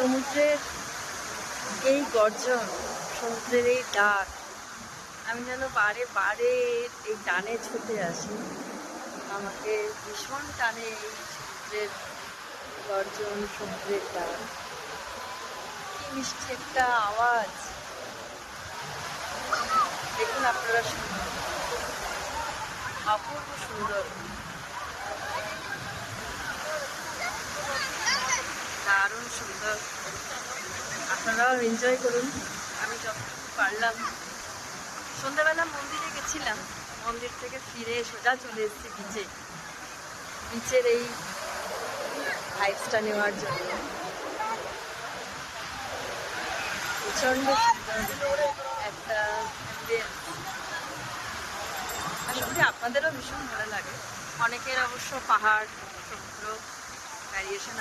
সমুদ্রের এই গর্জন, সমুদ্রের এই ডাক, আমি যেন বারে বারে এই টানে ছুটে আসি। আমাকে ভীষণ টানে এই সমুদ্রের গর্জন, সমুদ্রের ডাক। কি মিষ্টি একটা আওয়াজ, দেখুন আপনারা শুনুন, অপূর্ব সুন্দর, দারুণ সুন্দর। আপনারাও এনজয় করুন। আমি যতটুকু পারলাম। সন্ধ্যাবেলা মন্দিরে গেছিলাম, মন্দির থেকে ফিরে সোজা চলে এসেছি বিচে। বিচের এই ভাইবসটা নেওয়ার জন্য। প্রচণ্ড সুন্দর একটা আশা করি আপনাদেরও ভীষণ ভালো লাগে। অনেকের অবশ্য পাহাড়, সমুদ্র ভ্যারিয়েশন